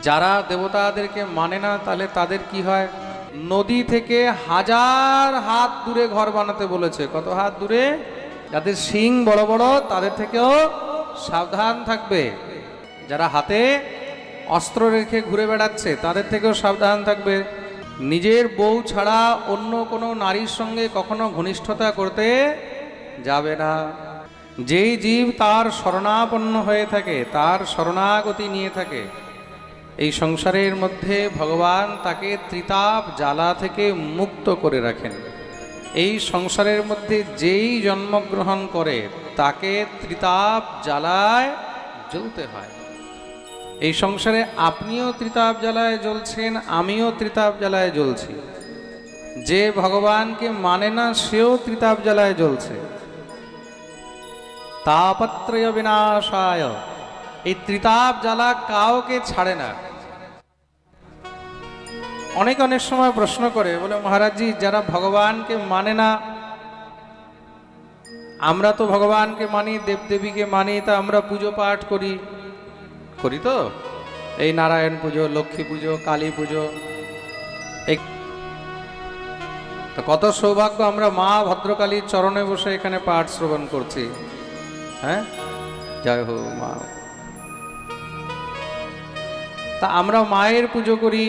যারা দেবতাদেরকে মানে না তাহলে তাদের কি হয়? নদী থেকে 1000 হাত দূরে ঘর বানাতে বলেছে। কত হাত দূরে? যাদের শিং বড় বড় তাদের থেকেও সাবধান থাকবে। যারা হাতে অস্ত্র রেখে ঘুরে বেড়াচ্ছে তাদের থেকেও সাবধান থাকবে। নিজের বউ ছাড়া অন্য কোনো নারীর সঙ্গে কখনো ঘনিষ্ঠতা করতে যাবে না। যেই জীব তার শরণাপন্ন হয়ে থাকে, তার শরণাগতি নিয়ে থাকে, এই সংসারের মধ্যে ভগবান তাকে ত্রিতাপ জ্বালা থেকে মুক্ত করে রাখেন। এই সংসারের মধ্যে যেই জন্মগ্রহণ করে তাকে ত্রিতাপ জ্বালায় জ্বলতে হয়। এই সংসারে আপনিও ত্রিতাপ জ্বালায় জ্বলছেন, আমিও ত্রিতাপ জ্বালায় জ্বলছি। যে ভগবানকে মানে না সেও ত্রিতাপ জ্বালায় জ্বলছে। তাপত্রয় বিনাশায়, এই ত্রিতাপ জ্বালা কাউকে ছাড়ে না। অনেক সময় প্রশ্ন করে, বলে মহারাজজি যারা ভগবানকে মানে না, আমরা তো ভগবানকে মানি, দেবদেবীকে মানি, তা আমরা পুজো পাঠ করি তো, এই নারায়ণ পুজো, লক্ষ্মী পুজো, কালী পুজো, এই তো কত সৌভাগ্য আমরা মা ভদ্রকালীর চরণে বসে এখানে পাঠ শ্রবণ করছি। হ্যাঁ, জয় হো মা। তা আমরা মায়ের পুজো করি,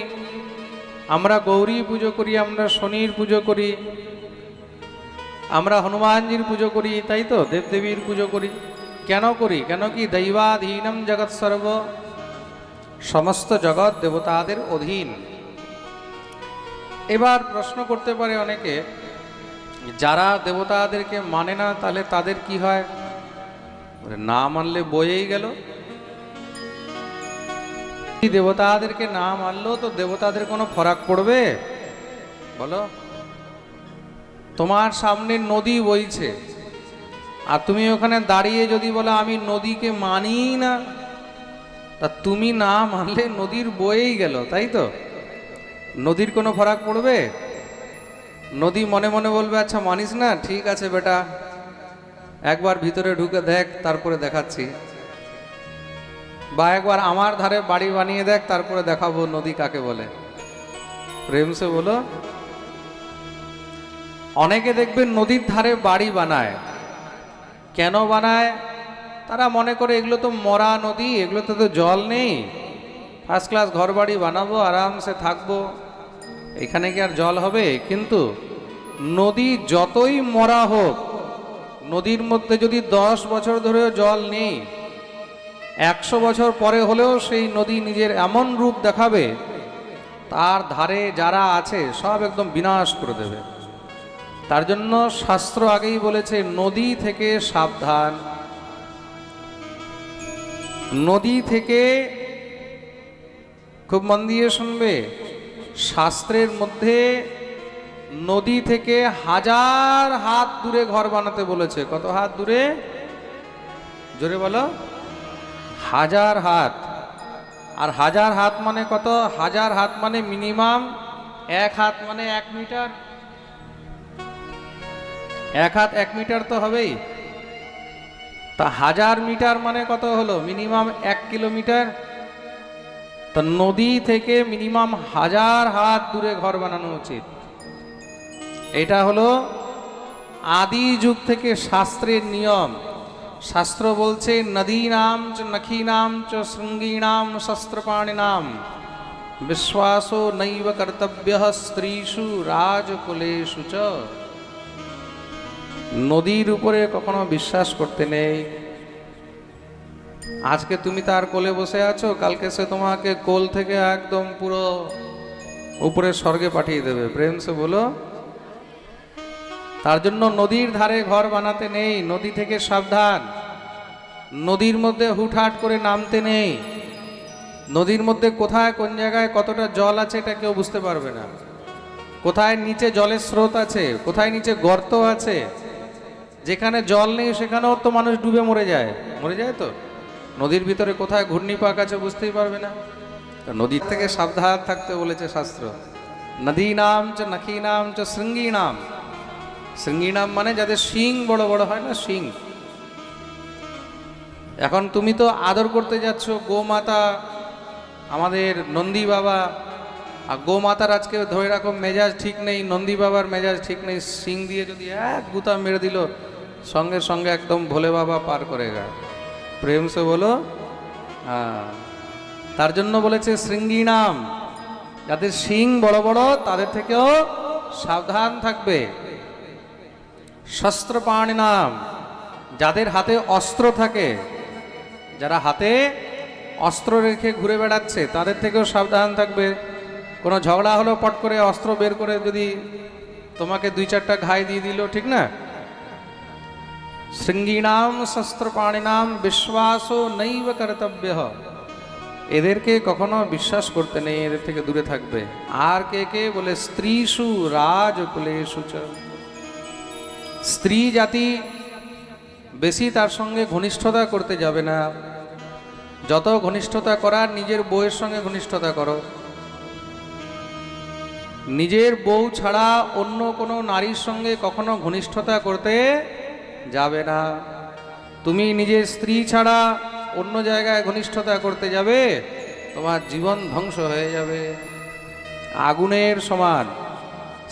আমরা গৌরী পুজো করি, আমরা শনির পুজো করি, আমরা হনুমানজির পুজো করি, তাই তো, দেবদেবীর পুজো করি। কেন করি? কেন কি দৈবাধীনম জগৎ সর্ব, সমস্ত জগৎ দেবতাদের অধীন। এবার প্রশ্ন করতে পারে অনেকে, যারা দেবতাদেরকে মানে না তাহলে তাদের কি হয়? না মানলে বয়েই গেল। দেবতাদেরকে না মানলেও তো দেবতাদের কোনো ফরাক পড়বে? বলো, তোমার সামনে নদী বইছে আর তুমি ওখানে দাঁড়িয়ে যদি বলো আমি নদীকে মানি না, তা তুমি না মানলে নদীর বয়েই গেল, তাই তো। নদীর কোনো ফরাক পড়বে? নদী মনে মনে বলবে আচ্ছা মানিস না, ঠিক আছে বেটা, একবার ভিতরে ঢুকে দেখ তারপরে দেখাচ্ছি, বা একবার আমার ধারে বাড়ি বানিয়ে দেখ তারপরে দেখাবো নদী কাকে বলে। প্রেম সে বলো। অনেকে দেখবেন নদীর ধারে বাড়ি বানায়। কেন বানায়? তারা মনে করে এগুলো তো মরা নদী, এগুলোতে তো জল নেই, ফার্স্ট ক্লাস ঘর বাড়ি বানাবো, আরামসে থাকবো, এখানে কি আর জল হবে? কিন্তু নদী যতই মরা হোক, নদীর মধ্যে যদি 10 বছর ধরেও জল নেই, 100 বছর পরে হলেও সেই নদী নিজের এমন রূপ দেখাবে, তার ধারে যারা আছে সব একদম বিনাশ করে দেবে। তার জন্য শাস্ত্র আগেই বলেছে নদী থেকে সাবধান। নদী থেকে, খুব মন দিয়ে শুনবে, শাস্ত্রের মধ্যে নদী থেকে 1000 হাত দূরে ঘর বানাতে বলেছে। কত হাত দূরে? জোরে বলো। 1000 হাত। আর 1000 হাত মানে কত? 1000 হাত মানে মিনিমাম 1 হাত মানে 1 মিটার। 1 হাত 1 মিটার তো হবেই। তা 1000 মিটার মানে কত হলো? Minimum 1 kilometre. তা নদী থেকে মিনিমাম 1000 হাত দূরে ঘর বানানো উচিত। এটা হলো আদি যুগ থেকে শাস্ত্রের নিয়ম। শাস্ত্র বলছে নদীনাম চ নখীনাম চ শৃঙ্গীনাম শস্ত্রপাণিনাম বিশ্বাসো নৈব কর্তব্যঃ স্ত্রীষু রাজকুলেষু চ। নদীর উপরে কখনো বিশ্বাস করতে নেই। আজকে তুমি তার কোলে বসে আছো, কালকে সে তোমাকে কোল থেকে একদম পুরো উপরে স্বর্গে পাঠিয়ে দেবে। প্রেম সে বলো। তার জন্য নদীর ধারে ঘর বানাতে নেই, নদী থেকে সাবধান। নদীর মধ্যে হুটহাট করে নামতে নেই। নদীর মধ্যে কোথায় কোন জায়গায় কতটা জল আছে এটা কেউ বুঝতে পারবে না। কোথায় নিচে জলের স্রোত আছে, কোথায় নিচে গর্ত আছে। যেখানে জল নেই সেখানেও তো মানুষ ডুবে মরে যায় তো। নদীর ভিতরে কোথায় ঘূর্ণিপাক আছে বুঝতেই পারবে না। নদীর থেকে সাবধান থাকতে বলেছে শাস্ত্র। নদীনাম চ নখীনাম চ শৃঙ্গীনাম। শৃঙ্গীনাম মানে যাদের শিং বড় বড় হয় না, শিং। এখন তুমি তো আদর করতে যাচ্ছ গোমাতা, আমাদের নন্দী বাবা আর গোমাতার আজকে ধরে রাখো মেজাজ ঠিক নেই, নন্দী বাবার মেজাজ ঠিক নেই, সিং দিয়ে যদি এক গুতা মেরে দিল সঙ্গে সঙ্গে একদম ভোলে বাবা পার করে গেল। প্রেম সে বলো হ্যাঁ। তার জন্য বলেছে শৃঙ্গী নাম, যাদের সিং বড় বড় তাদের থেকেও সাবধান থাকবে। শস্ত্রপাণি নাম, যাদের হাতে অস্ত্র থাকে, যারা হাতে অস্ত্র রেখে ঘুরে বেড়াচ্ছে তাদের থেকেও সাবধান থাকবে। কোনো ঝগড়া হলো পট করে অস্ত্র বের করে যদি তোমাকে 2-4টা ঘাই দিয়ে দিল, ঠিক না? শৃঙ্গীনাম শস্ত্রপাণিনাম বিশ্বাসো নৈব কর্তব্য, এদেরকে কখনো বিশ্বাস করতে নেই, এদের থেকে দূরে থাকবে। আর কে কে বলে স্ত্রীষু রাজকুলেষু চ, স্ত্রী জাতি বেশি তার সঙ্গে ঘনিষ্ঠতা করতে যাবে না। যত ঘনিষ্ঠতা করার নিজের বউয়ের সঙ্গে ঘনিষ্ঠতা করো। নিজের বউ ছাড়া অন্য কোনো নারীর সঙ্গে কখনো ঘনিষ্ঠতা করতে যাবে না। তুমি নিজের স্ত্রী ছাড়া অন্য জায়গায় ঘনিষ্ঠতা করতে যাবে, তোমার জীবন ধ্বংস হয়ে যাবে। আগুনের সমান।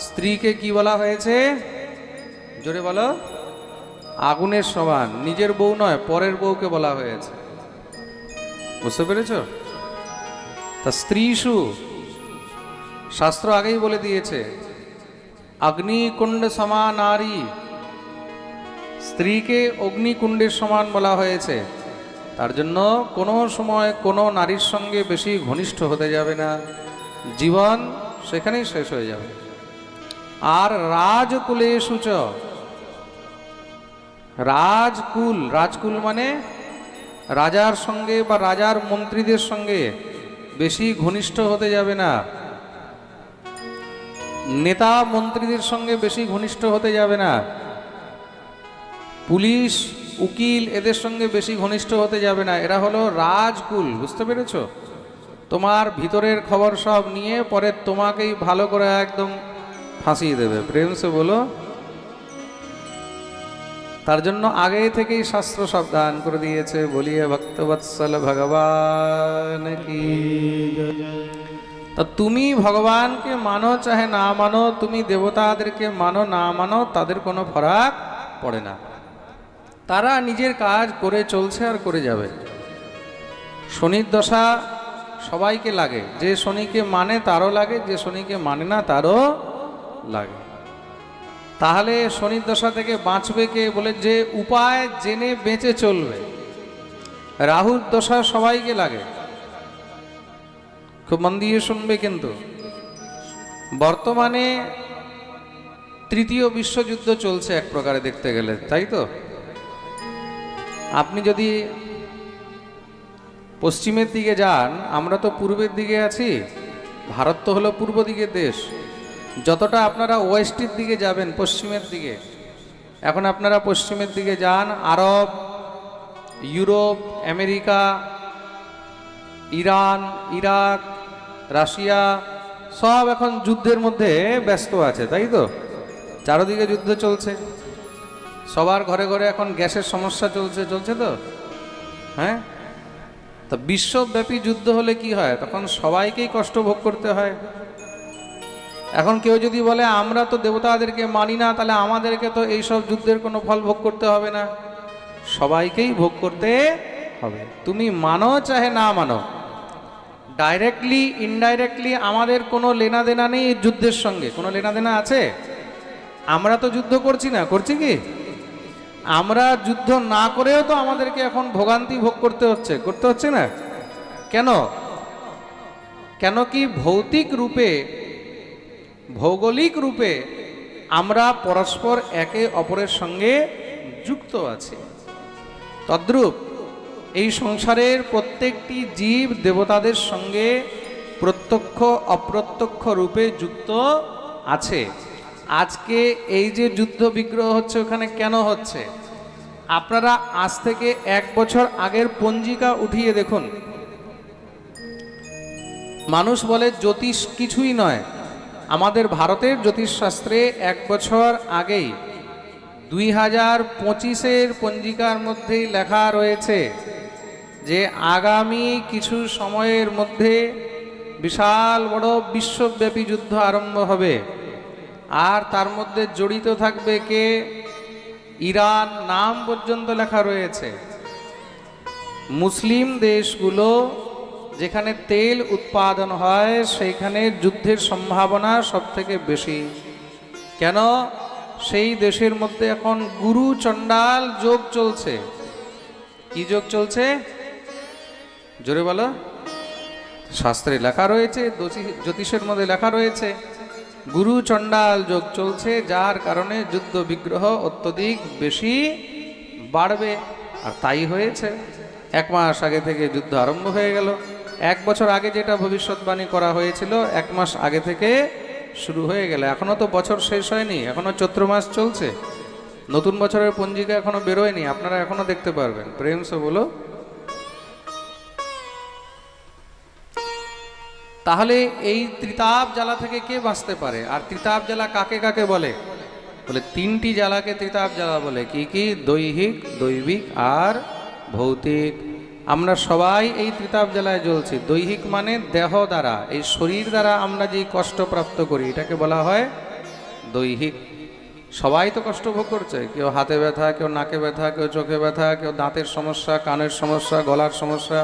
স্ত্রীকে কি বলা হয়েছে? জোরে বলো। আগুনের সমান। নিজের বউ নয়, পরের বউকে বলা হয়েছে। বুঝতে পেরেছ? তা স্ত্রীষু, শাস্ত্র আগেই বলে দিয়েছে অগ্নিকুণ্ড সমা নারী, স্ত্রীকে অগ্নিকুণ্ডের সমান বলা হয়েছে। তার জন্য কোনো সময় কোনো নারীর সঙ্গে বেশি ঘনিষ্ঠ হতে যাবে না, জীবন সেখানেই শেষ হয়ে যাবে। আর রাজকুলেষু চ, রাজকুল, রাজকুল মানে রাজার সঙ্গে বা রাজার মন্ত্রীদের সঙ্গে বেশি ঘনিষ্ঠ হতে যাবে না, নেতা মন্ত্রীদের সঙ্গে বেশি ঘনিষ্ঠ হতে যাবে না, পুলিশ উকিল এদের সঙ্গে বেশি ঘনিষ্ঠ হতে যাবে না। এরা হলো রাজকুল। বুঝতে পেরেছ? তোমার ভিতরের খবর সব নিয়ে পরে তোমাকেই ভালো করে একদম ফাঁসিয়ে দেবে। প্রেম সে বলো। তার জন্য আগে থেকেই শাস্ত্র সাবধান করে দিয়েছে। বলিয়ে ভক্তবৎসল ভগবান কি। তা তুমি ভগবানকে মানো চাহে না মানো, তুমি দেবতাদেরকে মানো না মানো, তাদের কোনো ফরাক পড়ে না। তারা নিজের কাজ করে চলছে আর করে যাবে। শনির দশা সবাইকে লাগে, যে শনিকে মানে তারও লাগে, যে শনিকে মানে না তারও লাগে। তাহলে শনির দশা থেকে বাঁচবে কে? বলে যে উপায় জেনে বেঁচে চলবে। রাহুর দশা সবাইকে লাগে, খুব মন দিয়ে শুনবে। কিন্তু বর্তমানে তৃতীয় বিশ্বযুদ্ধ চলছে এক প্রকারে দেখতে গেলে, তাই তো? আপনি যদি পশ্চিমের দিকে যান, আমরা তো পূর্বের দিকে আছি, ভারত তো হলো পূর্ব দিকের দেশ। যতটা আপনারা ওয়েস্টের দিকে যাবেন, পশ্চিমের দিকে, এখন আপনারা পশ্চিমের দিকে যান, Arab, Europe, America, Iran, Iraq, Russia সব এখন যুদ্ধের মধ্যে ব্যস্ত আছে, তাই তো? চারদিকে যুদ্ধ চলছে, সবার ঘরে ঘরে এখন গ্যাসের সমস্যা চলছে, চলছে তো, হ্যাঁ? তা বিশ্বব্যাপী যুদ্ধ হলে কি হয়? তখন সবাইকেই কষ্ট ভোগ করতে হয়। এখন কেউ যদি বলে আমরা তো দেবতাদেরকে মানি না, তাহলে আমাদেরকে তো এইসব যুদ্ধের কোনো ফল ভোগ করতে হবে না, সবাইকেই ভোগ করতে হবে। তুমি মানো চাহে না মানো, ডাইরেক্টলি ইনডাইরেক্টলি আমাদের কোনো লেনা দেনা নেই এই যুদ্ধের সঙ্গে। কোনো লেনা দেনা আছে? আমরা তো যুদ্ধ করছি না, করছি কি? আমরা যুদ্ধ না করেও তো আমাদেরকে এখন ভোগান্তি ভোগ করতে হচ্ছে, করতে হচ্ছে না? কেন? কেন কি ভৌতিক রূপে, ভৌগোলিক রূপে আমরা পরস্পর একে অপরের সঙ্গে যুক্ত আছি। তদ্রূপ এই সংসারের প্রত্যেকটি জীব দেবতাদের সঙ্গে প্রত্যক্ষ অপ্রত্যক্ষ রূপে যুক্ত আছে। আজকে এই যে যুদ্ধ বিগ্রহ হচ্ছে, ওখানে কেন হচ্ছে? আপনারা আজ থেকে 1 বছর আগের পঞ্জিকা উঠিয়ে দেখুন। মানুষ বলে জ্যোতিষ কিছুই নয়। আমাদের ভারতের জ্যোতিষশাস্ত্রে 1 বছর আগেই 2025-এর পঞ্জিকার মধ্যেই লেখা রয়েছে যে আগামী কিছু সময়ের মধ্যে বিশাল বড় বিশ্বব্যাপী যুদ্ধ আরম্ভ হবে, আর তার মধ্যে জড়িত থাকবে কে? ইরান নাম পর্যন্ত লেখা রয়েছে। মুসলিম দেশগুলো যেখানে তেল উৎপাদন হয় সেইখানে যুদ্ধের সম্ভাবনা সব থেকে বেশি। কেন? সেই দেশের মধ্যে এখন গুরু চণ্ডাল যোগ চলছে। কি যোগ চলছে? জোরে বলো। শাস্ত্রে লেখা রয়েছে, জ্যোতিষের মধ্যে লেখা রয়েছে, গুরু চণ্ডাল যোগ চলছে, যার কারণে যুদ্ধ বিগ্রহ অত্যধিক বেশি বাড়বে। আর তাই হয়েছে। 1 মাস আগে থেকে যুদ্ধ আরম্ভ হয়ে গেল। 1 বছর আগে যেটা ভবিষ্যৎবাণী করা হয়েছিল 1 মাস আগে থেকে শুরু হয়ে গেল। এখনো তো বছর শেষ হয়নি, এখনো চৈত্র মাস চলছে, নতুন বছরের পঞ্জিকা এখনো বেরোয়নি, আপনারা এখনো দেখতে পারবেন। প্রেম সে বলো। তাহলে এই ত্রিতাপ জ্বালা থেকে কে বাঁচতে পারে? আর ত্রিতাপ জ্বালা কাকে কাকে বলে? বলে 3টি জ্বালাকে ত্রিতাপ জ্বালা বলে। কি কি? দৈহিক, দৈবিক আর ভৌতিক। আমরা সবাই এই ত্রিতাপ জ্বালায় জ্বলছি। দৈহিক মানে দেহ দ্বারা, এই শরীর দ্বারা আমরা যে কষ্ট প্রাপ্ত করি এটাকে বলা হয় দৈহিক। সবাই তো কষ্ট ভোগ করছে, কেউ হাতে ব্যথা, কেউ নাকে ব্যথা, কেউ চোখে ব্যথা, কেউ দাঁতের সমস্যা, কানের সমস্যা, গলার সমস্যা,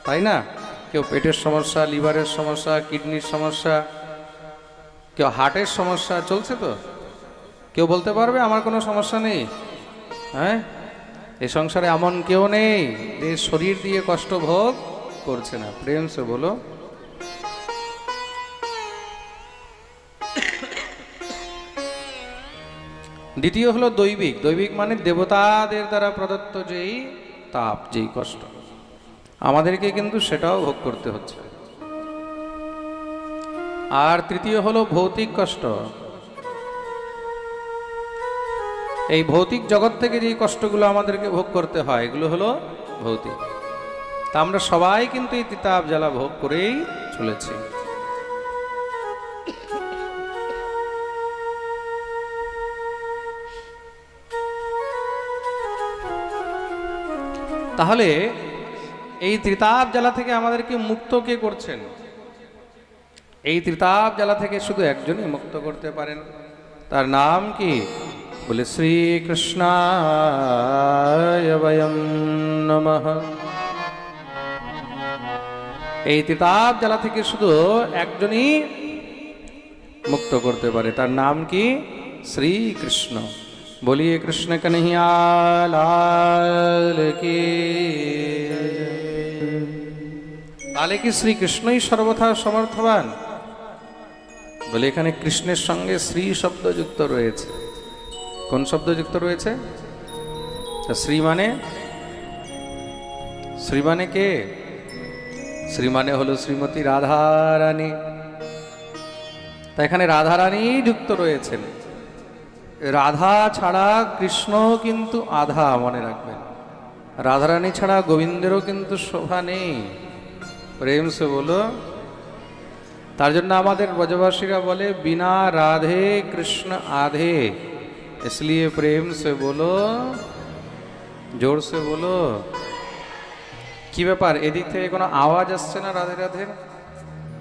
তাই না? কেউ পেটের সমস্যা, লিভারের সমস্যা, কিডনির সমস্যা, কেউ হার্টের সমস্যা, চলছে তো। কেউ বলতে পারবে আমার কোনো সমস্যা নেই? হ্যাঁ, এই সংসারে এমন কেউ নেই যে শরীর দিয়ে কষ্ট ভোগ করছে না। প্রেম সে বলো। দ্বিতীয় হলো দৈবিক। দৈবিক মানে দেবতাদের দ্বারা প্রদত্ত যেই তাপ, যেই কষ্ট, আমাদেরকে কিন্তু সেটাও ভোগ করতে হচ্ছে। আর তৃতীয় হলো ভৌতিক কষ্ট। এই ভৌতিক জগৎ থেকে যে কষ্টগুলো আমাদেরকে ভোগ করতে হয় এগুলো হলো ভৌতিক। তা আমরা সবাই কিন্তু এই ত্রিতাপ জ্বালা ভোগ করেই চলেছি। তাহলে এই ত্রিতাপ জ্বালা থেকে আমাদেরকে মুক্ত কে করছেন? এই ত্রিতাপ জ্বালা থেকে শুধু একজনই মুক্ত করতে পারেন। তার নাম কি? বলে শ্রীকৃষ্ণায় বয়ং নমঃ। এই ত্রিতাপ জ্বালা থেকে শুধু একজনই মুক্ত করতে পারে। তার নাম কি? শ্রীকৃষ্ণ। বলিয়ে কৃষ্ণ কन्हैया लाल की। তাহলে কি শ্রীকৃষ্ণই সর্বথা সমর্থবান? বলে এখানে কৃষ্ণের সঙ্গে শ্রী শব্দ যুক্ত রয়েছে। কোন শব্দ যুক্ত রয়েছে? শ্রী মানে, শ্রী মানে কে? শ্রী মানে হলো শ্রীমতী রাধা রানী। তা এখানে রাধা রানী যুক্ত রয়েছেন। রাধা ছাড়া কৃষ্ণ কিন্তু আধা, মনে রাখবেন। রাধারানী ছাড়া গোবিন্দেরও কিন্তু শোভা নেই। প্রেম সে বলো। তার জন্য আমাদের ব্রজবাসীরা বলে বিনা রাধে কৃষ্ণ আধে, इसलिए प्रेम से बोलो, জোর সে বলো। কি ব্যাপার, এদিক থেকে কোনো আওয়াজ আসছে না রাধে রাধে?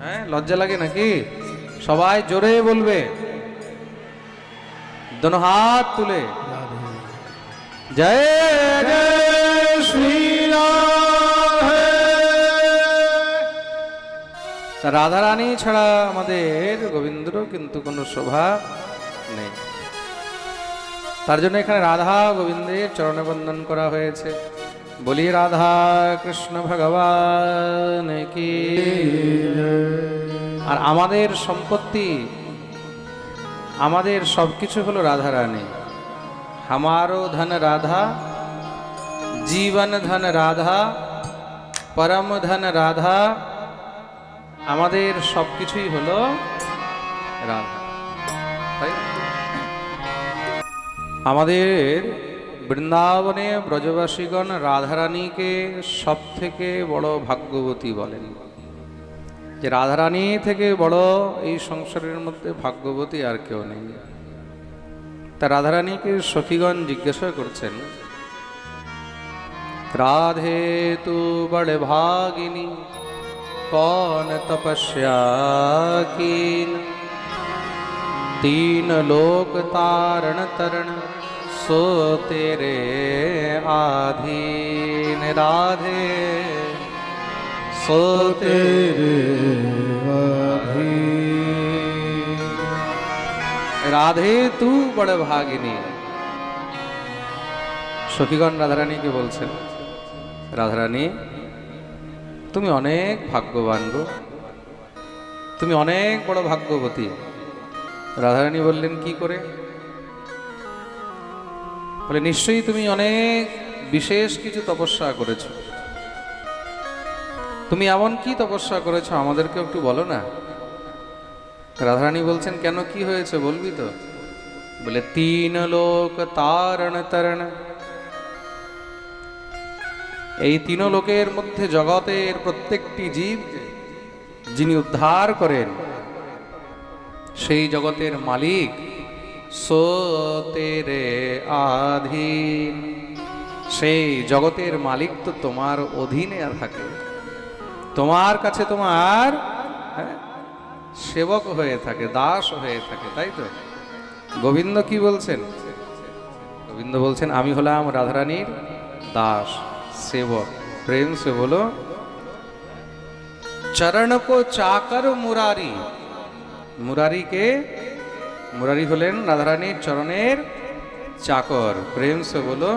হ্যাঁ, লজ্জা লাগে নাকি? সবাই জোরে বলবে, दोनों हाथ तुले, जय जय श्री राधे। রাধা রানী ছাড়া আমাদের গোবিন্দেরও কিন্তু কোনো শোভা নেই। তার জন্য এখানে রাধা গোবিন্দের চরণে বন্দন করা হয়েছে। বলি রাধা কৃষ্ণ ভগবান কি। আর আমাদের সম্পত্তি, আমাদের সবকিছু হলো রাধা রানী। हमारो धन राधा, जीवन धन राधा, परम धन राधा। আমাদের সবকিছুই হলো রাধা। তাই আমাদের বৃন্দাবনে ব্রজবাসীগণ রাধারানীকে সব থেকে বড় ভাগ্যবতী বলেন। যে রাধারানী থেকে বড় এই সংসারের মধ্যে ভাগ্যবতী আর কেউ নেই। তা রাধারানীকে সখীগণ জিজ্ঞাসা করছেন, राधे तू बड़ भागिनी, कौन तपस्या कीन, तीन लोक तारण तरण, सो तेरे आधीन। राधे सो तेरे आधीन। राधे तू बड़ भागिनी। সখীগণ রাধারানীকে বলছেন, রাধারানী তুমি অনেক ভাগ্যবান গো, তুমি অনেক বড় ভাগ্যবতী। রাধারানী বললেন কি করে? বলে নিশ্চয়ই তুমি অনেক বিশেষ কিছু তপস্যা করেছো। তুমি এমন কি তপস্যা করেছো আমাদেরকে একটু বলো না। রাধারানী বলছেন কেন, কি হয়েছে বলবি তো? বলে তিন লোক তারণ তরণ, এই তিন লোকের মধ্যে জগতের প্রত্যেকটি জীব যিনি উদ্ধার করেন সেই জগতের মালিক সো তেরে আধীন। সেই জগতের মালিক তো তোমার অধীনে থাকে, তোমার কাছে তোমার সেবক হয়ে থাকে, দাস হয়ে থাকে, তাই তো? গোবিন্দ কি বলছেন? গোবিন্দ বলছেন আমি হলাম রাধারানীর দাস सेवक। प्रेम से बोलो, चरण को चाकर मुरारी। मुरारी के मुरारी हलेन राधारानी चरणेर चाकर। प्रेम से बोलो,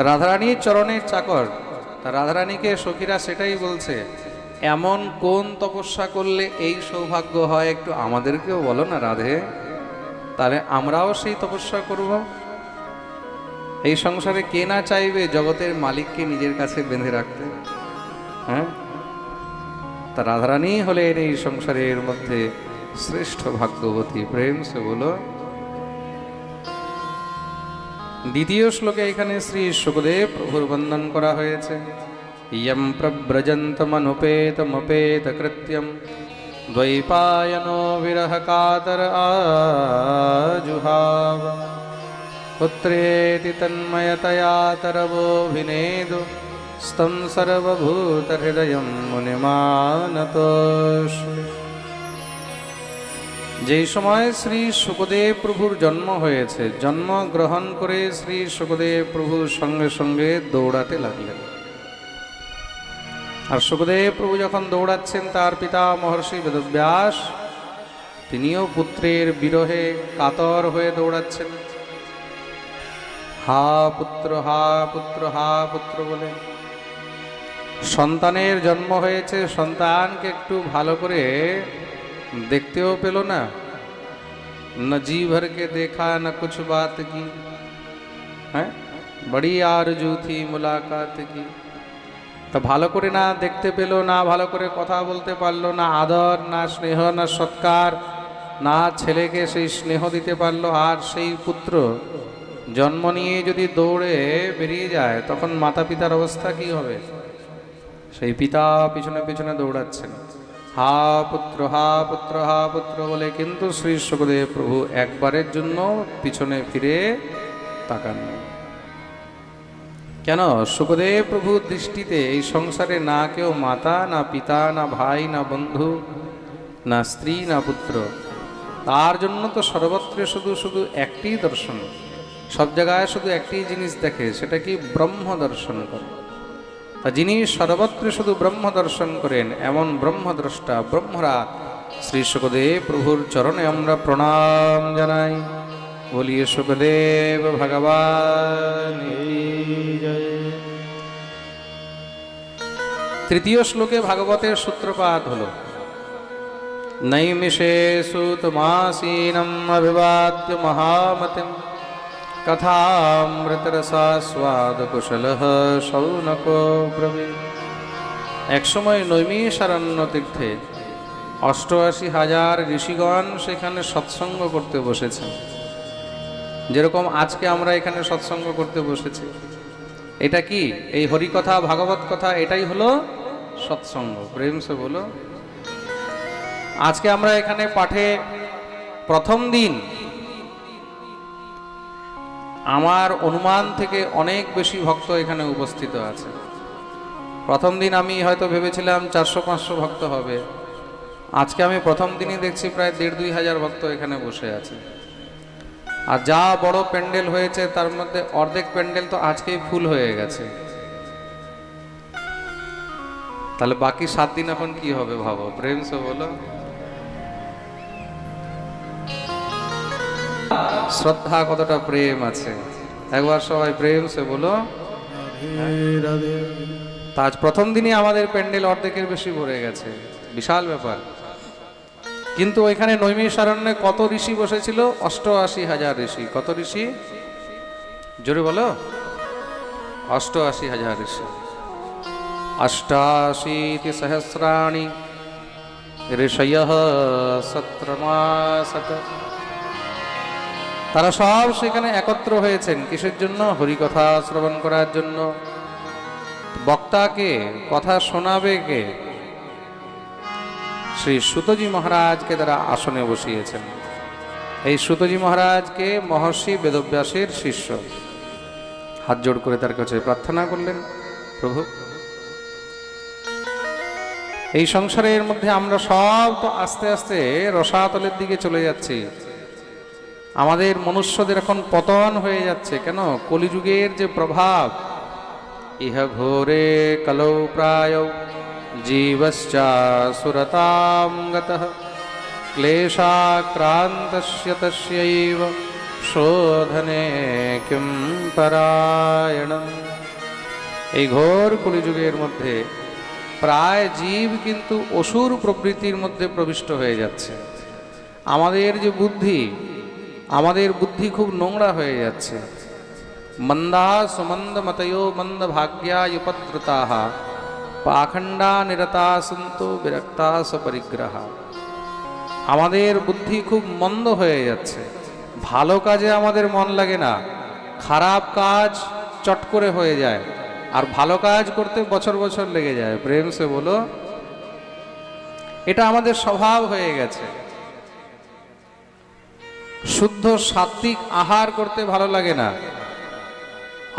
राधारानी चरणेर चाकर। राधारानी के सखीरा सेटाई बोलছে, এমন কোন তপস্যা করলে এই সৌভাগ্য হয় একটু আমাদেরকেও বলো না রাধে, তাহলে আমরাও সেই তপস্যা করব। এই সংসারে কে না চাইবে জগতের মালিককে নিজের কাছে বেঁধে রাখতে? হ্যাঁ, তা রাধারানী হলেন এই সংসারের মধ্যে শ্রেষ্ঠ ভাগ্যবতী। প্রেম সে বলো। দ্বিতীয় শ্লোকে এখানে শ্রী শুকদেব প্রভুর বন্দন করা হয়েছে। ইয়ম প্রব্রজন্তমনুপেতমপেত কৃত্যম, দ্বৈপায়নো বিরহ কাতর আজুহাব, पुत्रेति तन्मयतया तरवोऽभिनेदु, स्तं सर्वभूतहृदयं मुनिमानतोऽस्मि। যেই সময় শ্রী শুকদেব প্রভুর জন্ম হয়েছে, জন্ম গ্রহণ করে শ্রী শুকদেব প্রভুর সঙ্গে সঙ্গে দৌড়াতে লাগলেন। আর শুকদেব প্রভু যখন দৌড়াচ্ছেন, তার পিতা মহর্ষি বেদব্যাস তিনিও পুত্রের বিরহে কাতর হয়ে দৌড়াচ্ছেন। হা পুত্র হা পুত্র হা পুত্র বলে। সন্তানের জন্ম হয়েছে, সন্তানকে একটু ভালো করে দেখতেও পেল না। না জি ভরকে দেখা না কুছ বাত কি, হ্যাঁ বড়ি আরজু থি মুলাকাত কি। তা ভালো করে না দেখতে পেল, না ভালো করে কথা বলতে পারলো, না আদর, না স্নেহ, না সৎকার, না ছেলেকে সেই স্নেহ দিতে পারলো। আর সেই পুত্র জন্ম নিয়ে যদি দৌড়ে বেরিয়ে যায়, তখন মাতা পিতার অবস্থা কি হবে? সেই পিতা পিছনে পিছনে দৌড়াচ্ছেন, হা পুত্র হা পুত্র হা পুত্র বলে। কিন্তু শ্রী শুকদেব প্রভু একবারের জন্য পিছনে ফিরে তাকান। কেন? শুকদেব প্রভুর দৃষ্টিতে এই সংসারে না কেউ মাতা, না পিতা, না ভাই, না বন্ধু, না স্ত্রী, না পুত্র। তার জন্য তো সর্বত্র শুধু শুধু একটি দর্শন, সব জায়গায় শুধু একটি জিনিস দেখে, সেটা কি? ব্রহ্ম দর্শন করে। তা যিনি সর্বত্র শুধু ব্রহ্ম দর্শন করেন, এমন ব্রহ্মদ্রষ্টা ব্রহ্মরাত শ্রী শুকদেব প্রভুর চরণে আমরা প্রণাম জানাই। বলিয়ে শুকদেব ভগবান। তৃতীয় শ্লোকে ভাগবতের সূত্রপাত হলো, নৈমিষে সুতমাসীনম অভিবাদ্য মহামতিম, কথামৃতরসাস্বাদ কুশলঃ শৌনকো ব্রবীৎ। একসময় নৈমিষারণ্য তীর্থে 88,000 ঋষিগণ সেখানে সৎসঙ্গ করতে বসেছেন। যেরকম আজকে আমরা এখানে সৎসঙ্গ করতে বসেছি, এটা কি? এই হরিকথা ভাগবত কথা, এটাই হলো সৎসঙ্গ। প্রেম সে বলো। আজকে আমরা এখানে পাঠে প্রথম দিন আমার অনুমান থেকে অনেক বেশি ভক্ত এখানে উপস্থিত আছে। প্রথম দিন আমি হয়তো ভেবেছিলাম 400-500 ভক্ত হবে, আজকে আমি প্রথম দিনই দেখছি প্রায় 1,500-2 হাজার ভক্ত এখানে বসে আছে। আর যা বড় প্যান্ডেল হয়েছে তার মধ্যে অর্ধেক প্যান্ডেল তো আজকেই ফুল হয়ে গেছে। তাহলে বাকি 7 দিন এখন কি হবে ভাবো, প্রেম সে বলো। শ্রদ্ধা কতটা প্রেম আছে, একবার সবাই প্রেম সে বলো। তা আজ প্রথম দিনই আমাদের প্যান্ডেল অর্ধেকের বেশি ভরে গেছে, বিশাল ব্যাপার। কিন্তু ওইখানে নৈমিষারণ্যে কত ঋষি বসেছিল? 88,000 ঋষি। কত ঋষি? জোরে বলো। 88,000 ঋষি। 88 সহস্রাণি ঋষয়ঃ সত্রমাসত। তারা সব সেখানে একত্র হয়েছেন কিসের জন্য? হরিকথা শ্রবণ করার জন্য। বক্তাকে কথা শোনাবে কে? শ্রী সুতজি মহারাজকে তারা আসনে বসিয়েছেন। এই সুতজি মহারাজকে মহর্ষি বেদব্যাসের শিষ্য। হাত জোড় করে তার কাছে প্রার্থনা করলেন, প্রভু এই সংসারের মধ্যে আমরা সব তো আস্তে আস্তে রসাতলের দিকে চলে যাচ্ছি। আমাদের মনুষ্যদের এখন পতন হয়ে যাচ্ছে কেন? কলিযুগের যে প্রভাব। ইহ ঘোরে কলৌ প্রায় জীবশ্চাসুরতাং গতঃ ক্লেশাক্রান্তস্য তস্যৈব শোধনে কিং পরায়ণম। এই ঘোর কলিযুগের মধ্যে প্রায় জীব কিন্তু অসুর প্রবৃত্তির মধ্যে প্রবিষ্ট হয়ে যাচ্ছে। আমাদের যে বুদ্ধি, আমাদের বুদ্ধি খুব নোংরা হয়ে যাচ্ছে। মন্দা সুমন্দ মতዮ মন্দ ভাগ্যায়ুপদ্রতাঃ পাখণ্ডা নিরতা সন্তু বিরক্তা সপরিগ্রহা। আমাদের বুদ্ধি খুব মন্দ হয়ে যাচ্ছে। ভালো কাজে আমাদের মন লাগে না, খারাপ কাজ চট করে হয়ে যায়, আর ভালো কাজ করতে বছর বছর লেগে যায়। প্রেম সে বলো। এটা আমাদের স্বভাব হয়ে গেছে। শুদ্ধ সাত্বিক আহার করতে ভালো লাগে না,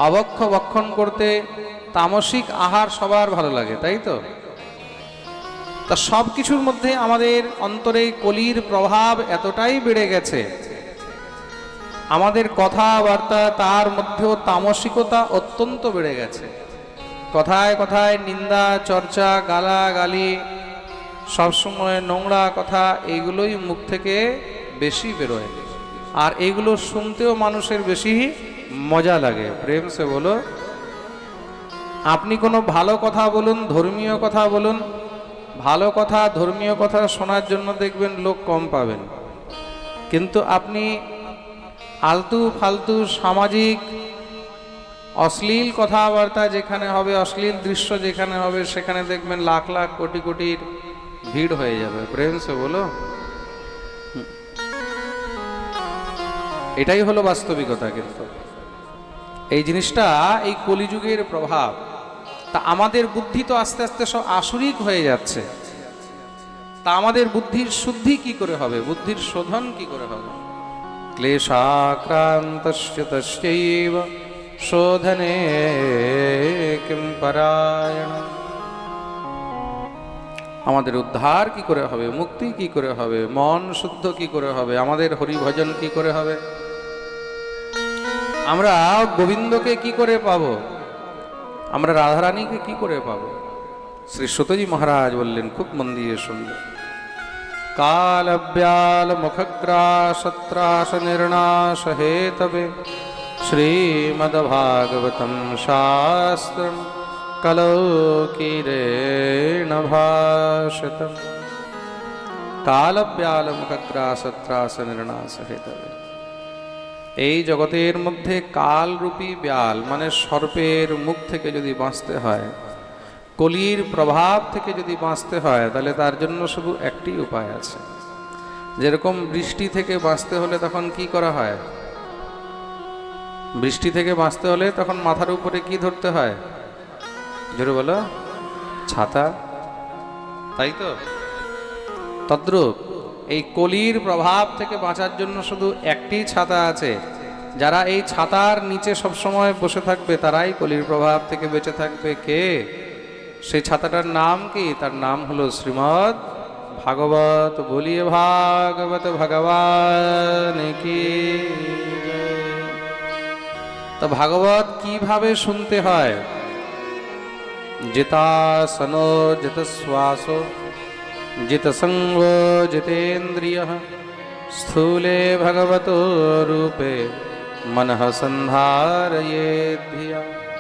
অবক্ষ ভক্ষণ করতে তামসিক আহার সবার ভালো লাগে, তাই তো? তা সব কিছুর মধ্যে আমাদের অন্তরে কলির প্রভাব এতটাই বেড়ে গেছে, আমাদের কথাবার্তা তার মধ্যেও তামসিকতা অত্যন্ত বেড়ে গেছে। কথায় কথায় নিন্দা, চর্চা, গালাগালি, সবসময় নোংরা কথা, এইগুলোই মুখ থেকে বেশি বেরোয়। আর এইগুলো শুনতেও মানুষের বেশি মজা লাগে। প্রেম সে বলো। আপনি কোনো ভালো কথা বলুন, ধর্মীয় কথা বলুন, ভালো কথা ধর্মীয় কথা শোনার জন্য দেখবেন লোক কম পাবেন। কিন্তু আপনি আলতু ফালতু সামাজিক অশ্লীল কথাবার্তা যেখানে হবে, অশ্লীল দৃশ্য যেখানে হবে, সেখানে দেখবেন লাখ লাখ কোটি কোটির ভিড় হয়ে যাবে। প্রেম সে বলো। এটাই হলো বাস্তবিকতা। কিন্তু এই জিনিসটা এই কলিযুগের প্রভাব। তা আমাদের বুদ্ধি তো আস্তে আস্তে সব আসুরিক হয়ে যাচ্ছে। তা আমাদের বুদ্ধির শুদ্ধি কি করে হবে? বুদ্ধির শোধন কি করে হবে? ক্লেশাক্রান্তস্য তস্যৈব শোধনে কিং পরায়ণম। আমাদের উদ্ধার কি করে হবে? মুক্তি কি করে হবে? মন শুদ্ধ কি করে হবে? আমাদের হরিভজন কি করে হবে? আমরা গোবিন্দকে কি করে পাবো? আমরা রাধারানীকে কি করে পাবো? শ্রী সুতজি মহারাজ বললেন, খুব মন দিয়ে শুনলেন। কালব্যাল মুখগ্রাসত্রাস নির্নাশ হেতবে শ্রীমদ্ভাগবতম শাস্ত্রম কলৌকিরেণ ভাষিতম। কালব্যাল মুখগ্রাসত্রাস নির্নাশ হেতবে। এই জগতের মধ্যে কালরূপী ব্যাল মানে সর্পের মুখ থেকে যদি বাঁচতে হয়, কলির প্রভাব থেকে যদি বাঁচতে হয়, তাহলে তার জন্য শুধু একটি উপায় আছে। যেরকম বৃষ্টি থেকে বাঁচতে হলে তখন কি করা হয়? বৃষ্টি থেকে বাঁচতে হলে তখন মাথার উপরে কি ধরতে হয়? জোরে বলো। ছাতা, তাই তো? তদ্রূপ এই কলির প্রভাব থেকে বাঁচার জন্য শুধু একটি ছাতা আছে, যারা এই ছাতার নিচে সবসময় বসে থাকবে তারাই কলির প্রভাব থেকে বেঁচে থাকবে। কে সেই ছাতাটার নাম কি? তার নাম হলো শ্রীমদ্ ভাগবত। বলিয়ে ভাগবত ভগবান কি। তো ভাগবত কিভাবে শুনতে হয়? জিতাসনো জিতশ্বাস জিতসঙ্গ জিতেন্দ্রিয় স্থূলে ভগবতো রূপে मनः संधारयेद् धिया।